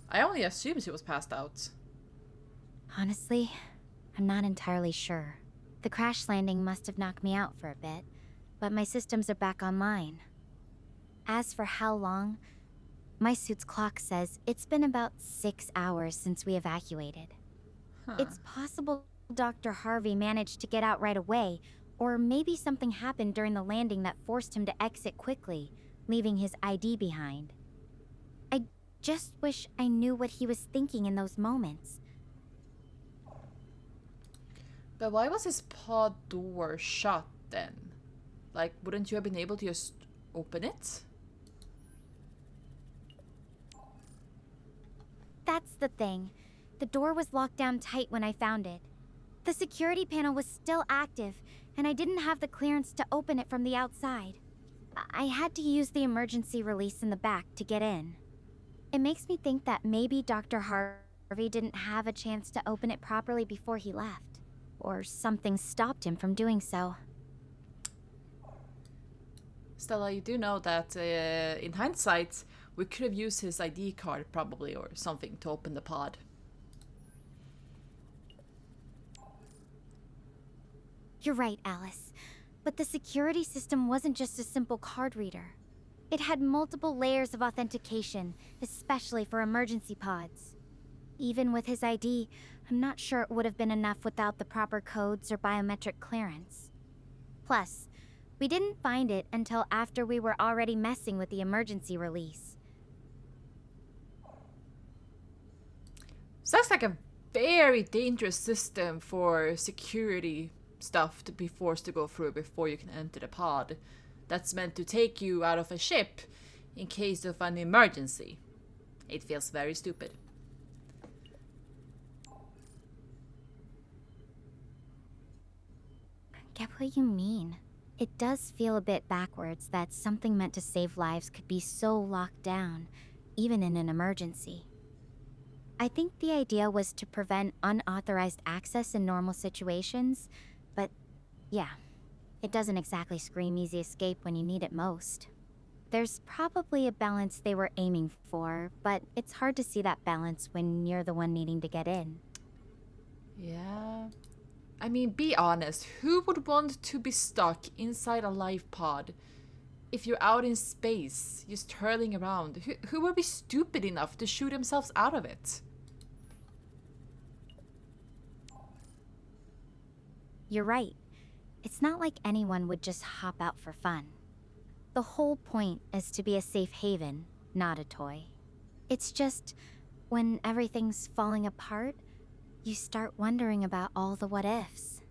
I only assumed he was passed out. Honestly, I'm not entirely sure. The crash landing must have knocked me out for a bit, but my systems are back online. As for how long, my suit's clock says it's been about 6 hours since we evacuated. Huh. It's possible Dr. Harvey managed to get out right away, or maybe something happened during the landing that forced him to exit quickly, leaving his ID behind. I just wish I knew what he was thinking in those moments. But why was his pod door shut then? Like, wouldn't you have been able to just open it? That's the thing. The door was locked down tight when I found it. The security panel was still active, and I didn't have the clearance to open it from the outside. I had to use the emergency release in the back to get in. It makes me think that maybe Dr. Harvey didn't have a chance to open it properly before he left. Or something stopped him from doing so. Stella, you do know that in hindsight, we could have used his ID card probably or something to open the pod. You're right, Alice. But the security system wasn't just a simple card reader. It had multiple layers of authentication, especially for emergency pods. Even with his ID, I'm not sure it would have been enough without the proper codes or biometric clearance. Plus, we didn't find it until after we were already messing with the emergency release. Sounds like a very dangerous system for security stuff to be forced to go through before you can enter the pod. That's meant to take you out of a ship in case of an emergency. It feels very stupid. Get what you mean. It does feel a bit backwards that something meant to save lives could be so locked down, even in an emergency. I think the idea was to prevent unauthorized access in normal situations, but yeah, it doesn't exactly scream easy escape when you need it most. There's probably a balance they were aiming for, but it's hard to see that balance when you're the one needing to get in. Yeah. I mean, be honest, who would want to be stuck inside a life pod if you're out in space, just hurling around? Who would be stupid enough to shoot themselves out of it? You're right. It's not like anyone would just hop out for fun. The whole point is to be a safe haven, not a toy. It's just, when everything's falling apart, you start wondering about all the what-ifs.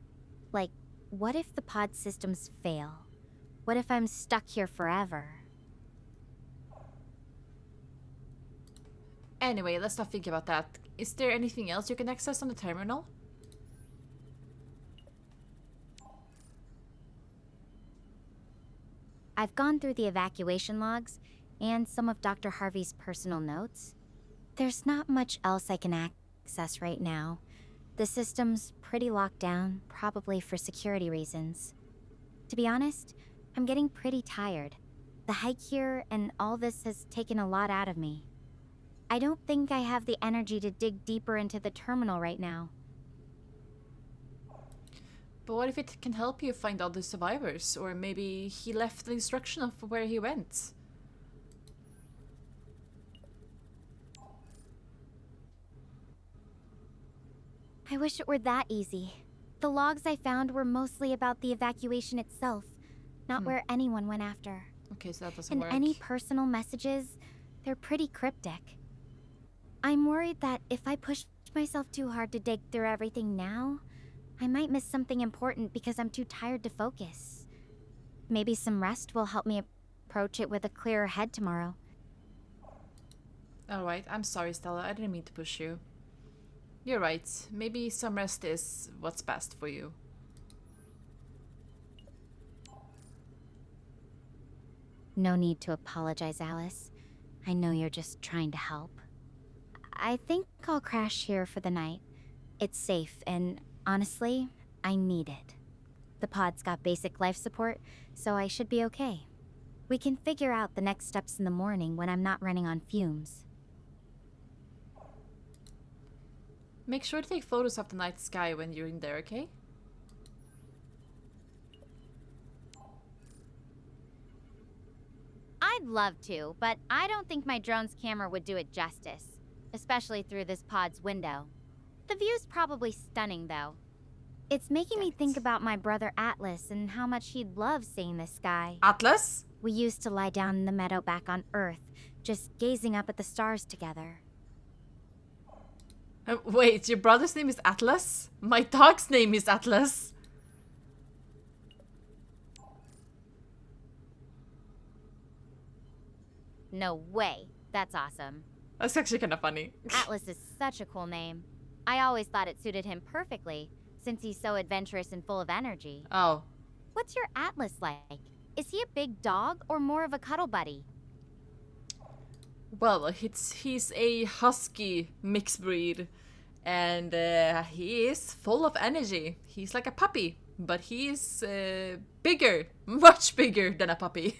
Like, what if the pod systems fail? What if I'm stuck here forever? Anyway, let's not think about that. Is there anything else you can access on the terminal? I've gone through the evacuation logs and some of Dr. Harvey's personal notes. There's not much else I can access right now. The system's pretty locked down, probably for security reasons. To be honest, I'm getting pretty tired. The hike here and all this has taken a lot out of me. I don't think I have the energy to dig deeper into the terminal right now. But what if it can help you find other survivors? Or maybe he left the instruction of where he went? I wish it were that easy. The logs I found were mostly about the evacuation itself, not where anyone went after. Okay, so that doesn't And work. any personal messages, they're pretty cryptic. I'm worried that if I push myself too hard to dig through everything now, I might miss something important because I'm too tired to focus. Maybe some rest will help me approach it with a clearer head tomorrow. Alright, I'm sorry, Stella. I didn't mean to push you. You're right. Maybe some rest is what's best for you. No need to apologize, Alice. I know you're just trying to help. I think I'll crash here for the night. It's safe, and honestly, I need it. The pod's got basic life support, so I should be okay. We can figure out the next steps in the morning when I'm not running on fumes. Make sure to take photos of the night sky when you're in there, okay? I'd love to, but I don't think my drone's camera would do it justice, especially through this pod's window. The view's probably stunning, though. It's making me think about my brother Atlas and how much he'd love seeing the sky. Atlas? We used to lie down in the meadow back on Earth, just gazing up at the stars together. Wait, your brother's name is Atlas? My dog's name is Atlas. No way. That's awesome. That's actually kind of funny. Atlas is such a cool name. I always thought it suited him perfectly, since he's so adventurous and full of energy. Oh. What's your Atlas like? Is he a big dog or more of a cuddle buddy? Well, he's a husky mixed breed. And he is full of energy. He's like a puppy. But he's bigger. Much bigger than a puppy.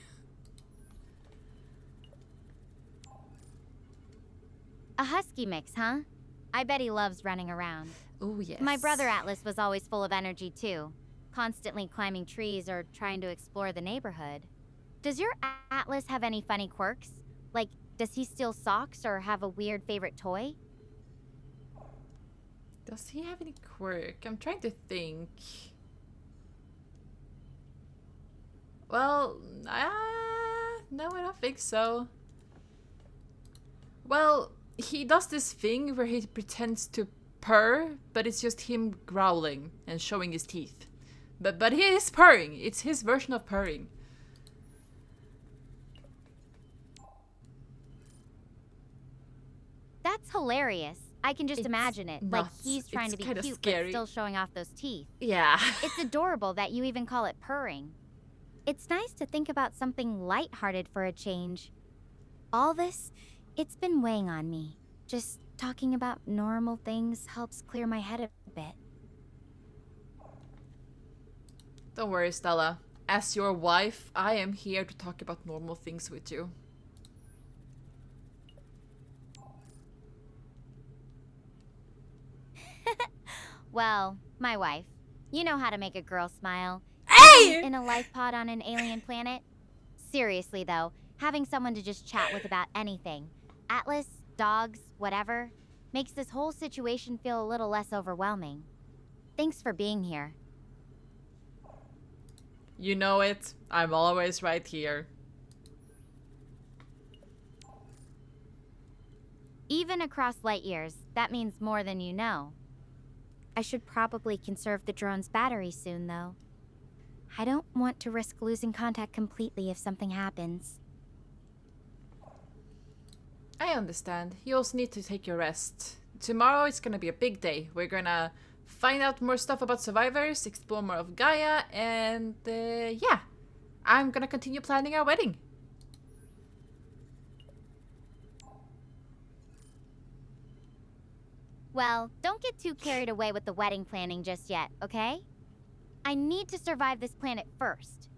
A husky mix, huh? I bet he loves running around. Oh, yes. My brother Atlas was always full of energy, too. Constantly climbing trees or trying to explore the neighborhood. Does your Atlas have any funny quirks? Like, does he steal socks or have a weird favorite toy? Does he have any quirk? I'm trying to think. Well, no, I don't think so. Well, he does this thing where he pretends to purr, but it's just him growling and showing his teeth. But he is purring. It's his version of purring. That's hilarious. I can just imagine it. Like he's trying to be cute, but still showing off those teeth. Yeah. It's adorable that you even call it purring. It's nice to think about something lighthearted for a change. All this, it's been weighing on me. Just talking about normal things helps clear my head a bit. Don't worry, Stella. As your wife, I am here to talk about normal things with you. Well, my wife. You know how to make a girl smile. Hey! In a life pod on an alien planet? Seriously, though, having someone to just chat with about anything, Atlas, dogs, whatever, makes this whole situation feel a little less overwhelming. Thanks for being here. You know it. I'm always right here. Even across light years, that means more than you know. I should probably conserve the drone's battery soon, though. I don't want to risk losing contact completely if something happens. I understand. You also need to take your rest. Tomorrow it's gonna be a big day. We're gonna find out more stuff about survivors, explore more of Gaia, and yeah. I'm gonna continue planning our wedding. Well, don't get too carried away with the wedding planning just yet, okay? I need to survive this planet first.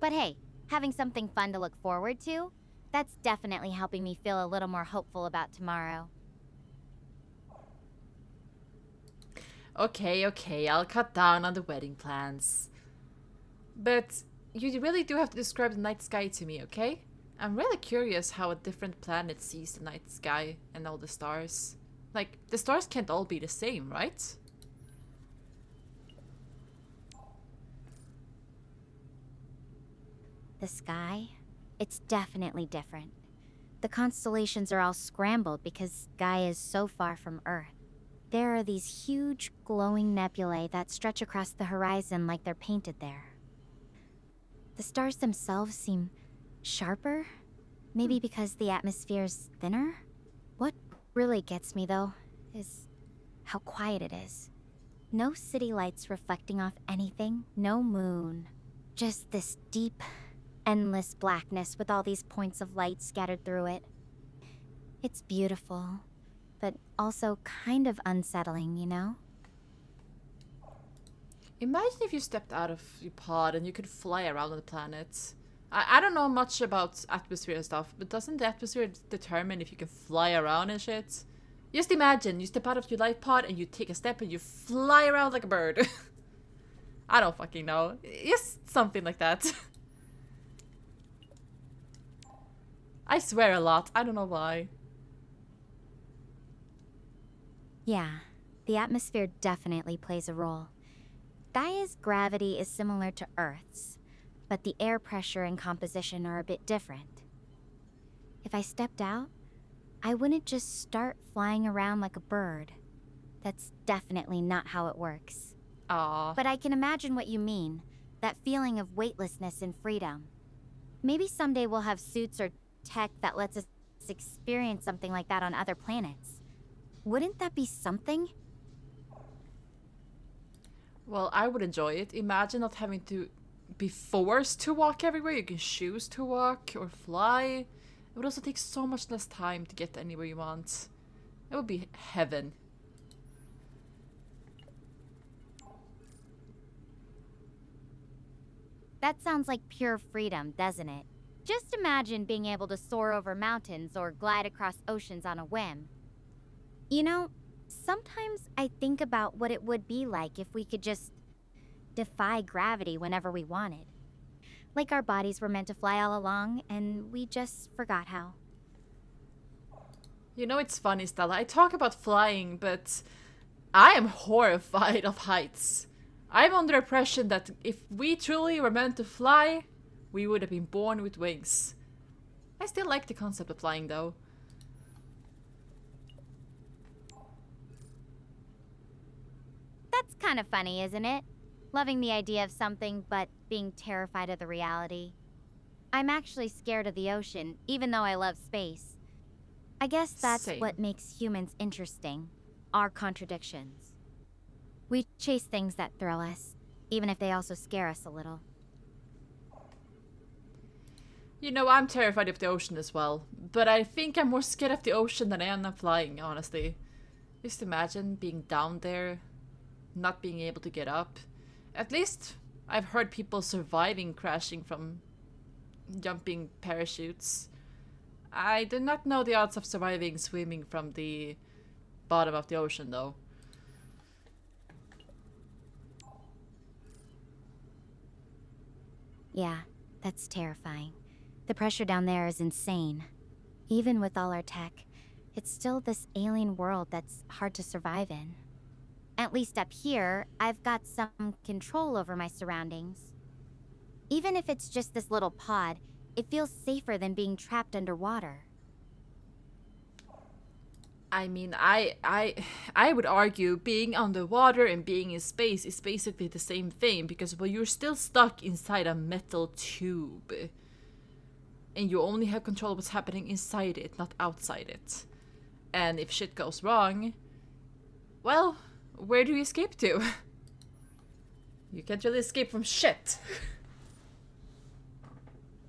But hey, having something fun to look forward to, that's definitely helping me feel a little more hopeful about tomorrow. Okay, okay, I'll cut down on the wedding plans. But you really do have to describe the night sky to me, okay? I'm really curious how a different planet sees the night sky and all the stars. Like, the stars can't all be the same, right? The sky? It's definitely different. The constellations are all scrambled because Gaia is so far from Earth. There are these huge, glowing nebulae that stretch across the horizon like they're painted there. The stars themselves seem sharper? Maybe because the atmosphere's thinner? What really gets me, though, is how quiet it is. No city lights reflecting off anything, no moon. Just this deep, endless blackness with all these points of light scattered through it. It's beautiful, but also kind of unsettling, you know? Imagine if you stepped out of your pod and you could fly around on the planet. I don't know much about atmosphere and stuff, but doesn't the atmosphere determine if you can fly around and shit? Just imagine, you step out of your life pod and you take a step and you fly around like a bird. I don't fucking know. Just something like that. I swear a lot, I don't know why. Yeah, the atmosphere definitely plays a role. Gaia's gravity is similar to Earth's, but the air pressure and composition are a bit different. If I stepped out, I wouldn't just start flying around like a bird. That's definitely not how it works. Aww. But I can imagine what you mean, that feeling of weightlessness and freedom. Maybe someday we'll have suits or tech that lets us experience something like that on other planets. Wouldn't that be something? Well, I would enjoy it. Imagine not having to be forced to walk everywhere. You can choose to walk or fly. It would also take so much less time to get anywhere you want. It would be heaven. That sounds like pure freedom, doesn't it? Just imagine being able to soar over mountains or glide across oceans on a whim. You know, sometimes I think about what it would be like if we could just defy gravity whenever we wanted. Like our bodies were meant to fly all along, and we just forgot how. You know, it's funny, Stella. I talk about flying, but I am horrified of heights. I'm under the impression that if we truly were meant to fly, we would have been born with wings. I still like the concept of flying, though. That's kind of funny, isn't it? Loving the idea of something, but being terrified of the reality. I'm actually scared of the ocean, even though I love space. I guess that's Same. what makes humans interesting. Our contradictions. We chase things that thrill us, even if they also scare us a little. You know, I'm terrified of the ocean as well, but I think I'm more scared of the ocean than I am of flying, honestly. Just imagine being down there, not being able to get up. At least I've heard people surviving crashing from jumping parachutes. I do not know the odds of surviving swimming from the bottom of the ocean, though. Yeah, that's terrifying. The pressure down there is insane. Even with all our tech, it's still this alien world that's hard to survive in. At least up here, I've got some control over my surroundings. Even if it's just this little pod, it feels safer than being trapped underwater. I mean, I would argue being underwater and being in space is basically the same thing because well, you're still stuck inside a metal tube. And you only have control of what's happening inside it, not outside it. And if shit goes wrong, well, where do you escape to? You can't really escape from shit.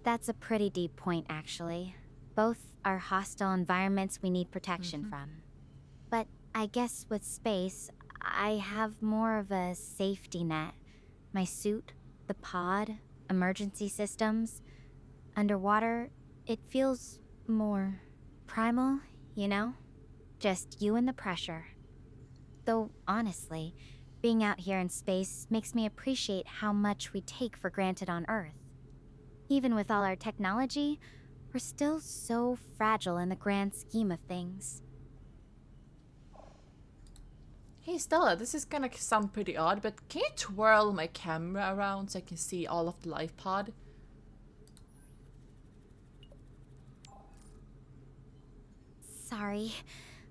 That's a pretty deep point, actually. Both are hostile environments we need protection from. But I guess with space, I have more of a safety net. My suit, the pod, emergency systems. Underwater, it feels more primal, you know? Just you and the pressure. Though, honestly, being out here in space makes me appreciate how much we take for granted on Earth. Even with all our technology, we're still so fragile in the grand scheme of things. Hey Stella, this is gonna sound pretty odd, but can you twirl my camera around so I can see all of the life pod? Sorry,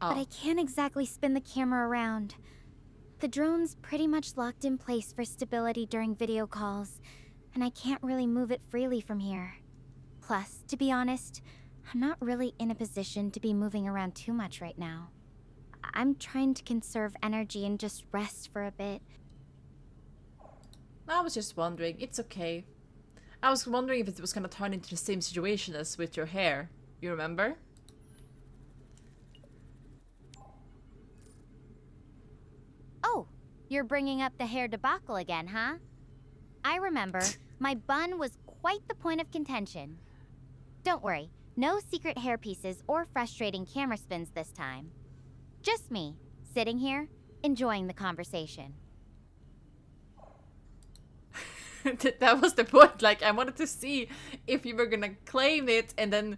but Oh. I can't exactly spin the camera around. The drone's pretty much locked in place for stability during video calls, and I can't really move it freely from here. Plus, to be honest, I'm not really in a position to be moving around too much right now. I'm trying to conserve energy and just rest for a bit. I was just wondering, it's okay. I was wondering if it was gonna turn into the same situation as with your hair. You remember? Oh, you're bringing up the hair debacle again, huh? I remember. My bun was quite the point of contention. Don't worry, no secret hair pieces or frustrating camera spins this time. Just me, sitting here, enjoying the conversation. That was the point. Like, I wanted to see if you were gonna claim it and then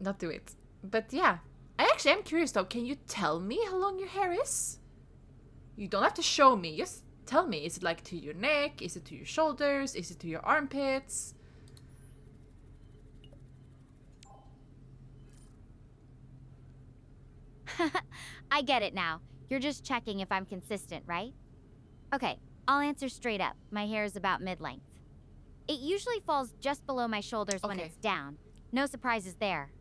not do it. But yeah, I actually am curious though. Can you tell me how long your hair is? You don't have to show me. Just tell me. Is it like to your neck? Is it to your shoulders? Is it to your armpits? I get it now. You're just checking if I'm consistent, right? Okay, I'll answer straight up. My hair is about mid-length. It usually falls just below my shoulders when Okay. it's down. No surprises there.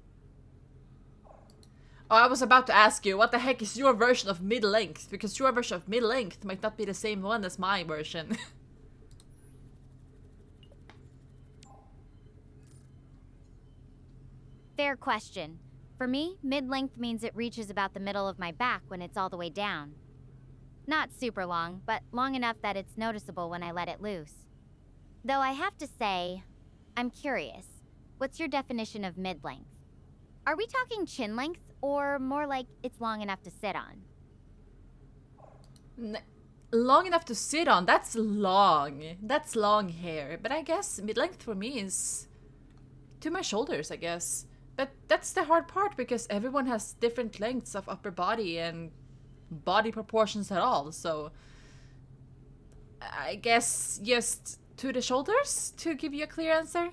Oh, I was about to ask you, what the heck is your version of mid-length? Because your version of mid-length might not be the same one as my version. Fair question. For me, mid-length means it reaches about the middle of my back when it's all the way down. Not super long, but long enough that it's noticeable when I let it loose. Though I have to say, I'm curious. What's your definition of mid-length? Are we talking chin length, or more like it's long enough to sit on? Long enough to sit on, that's long. That's long hair. But I guess mid-length for me is to my shoulders, I guess. But that's the hard part because everyone has different lengths of upper body and body proportions at all. So I guess just to the shoulders to give you a clear answer.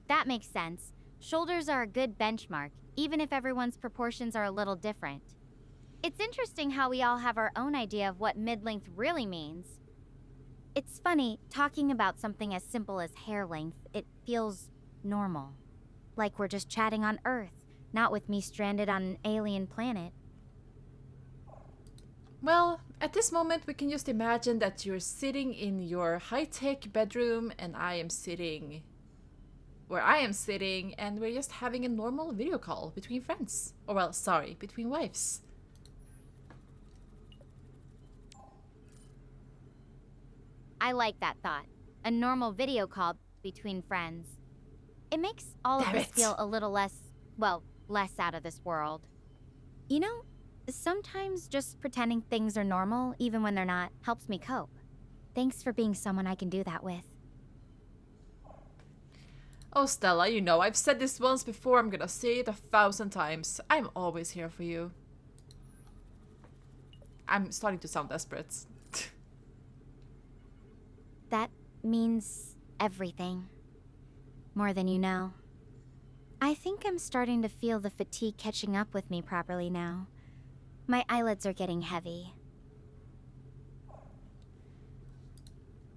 That makes sense. Shoulders are a good benchmark, even if everyone's proportions are a little different. It's interesting how we all have our own idea of what mid-length really means. It's funny, talking about something as simple as hair length, it feels normal. Like we're just chatting on Earth, not with me stranded on an alien planet. Well, at this moment we can just imagine that you're sitting in your high-tech bedroom and I am sitting where I am sitting and we're just having a normal video call between friends. Or well, sorry, between wives. I like that thought. A normal video call between friends. It makes all of Damn this it. feel a little less, well, less out of this world. You know, sometimes just pretending things are normal, even when they're not, helps me cope. Thanks for being someone I can do that with. Oh Stella, you know, I've said this once before, I'm gonna say it 1,000 times. I'm always here for you. I'm starting to sound desperate. That means everything. More than you know. I think I'm starting to feel the fatigue catching up with me properly now. My eyelids are getting heavy.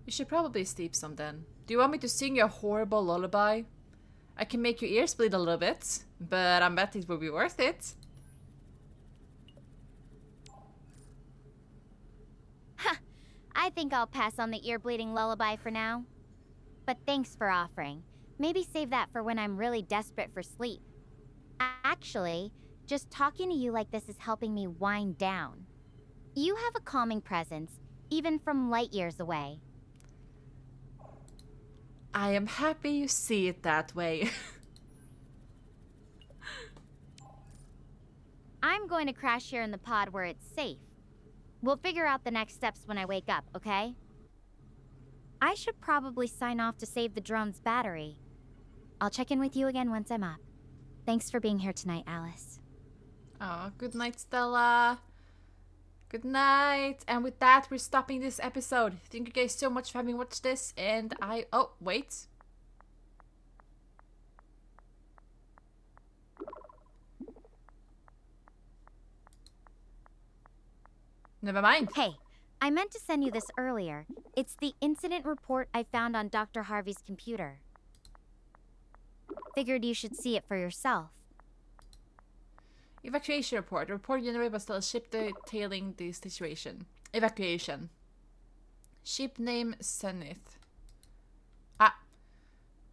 You should probably sleep some then. Do you want me to sing you a horrible lullaby? I can make your ears bleed a little bit, but I bet it will be worth it. I think I'll pass on the ear-bleeding lullaby for now. But thanks for offering. Maybe save that for when I'm really desperate for sleep. Actually, just talking to you like this is helping me wind down. You have a calming presence, even from light years away. I am happy you see it that way. I'm going to crash here in the pod where it's safe. We'll figure out the next steps when I wake up, okay? I should probably sign off to save the drone's battery. I'll check in with you again once I'm up. Thanks for being here tonight, Alice. Oh, good night, Stella. Good night. And with that, we're stopping this episode. Thank you guys so much for having watched this. And oh, wait. Never mind. Hey, I meant to send you this earlier. It's the incident report I found on Dr. Harvey's computer. Figured you should see it for yourself. Evacuation report. Report generated by Stella ship detailing the situation. Evacuation. Ship name Zenith. Ah,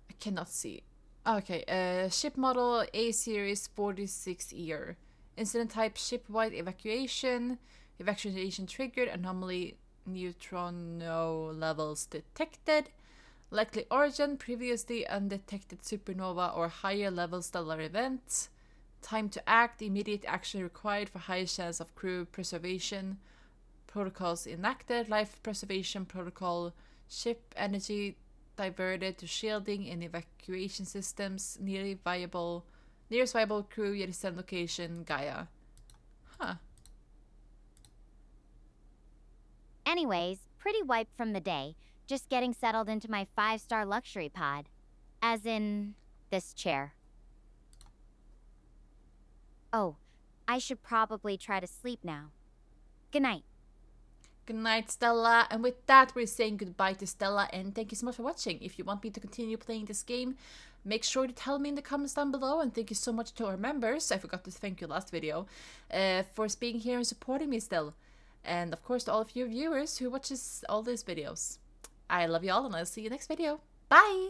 I cannot see. Okay, ship model A series 46 year. Incident type ship-wide evacuation. Evacuation triggered. Anomaly neutrino levels detected. Likely origin previously undetected supernova or higher level stellar event. Time to act, immediate action required for high chance of crew preservation. Protocols enacted, life preservation protocol, ship energy diverted to shielding and evacuation systems, nearest viable crew, Yedistan location, Gaia. Huh. Anyways, pretty wiped from the day, just getting settled into my 5-star luxury pod. As in, this chair. Oh, I should probably try to sleep now. Good night. Good night, Stella. And with that, we're saying goodbye to Stella, and thank you so much for watching. If you want me to continue playing this game, make sure to tell me in the comments down below. And thank you so much to our members. I forgot to thank you last video for being here and supporting me still. And of course, to all of you viewers who watches all these videos. I love you all, and I'll see you next video. Bye!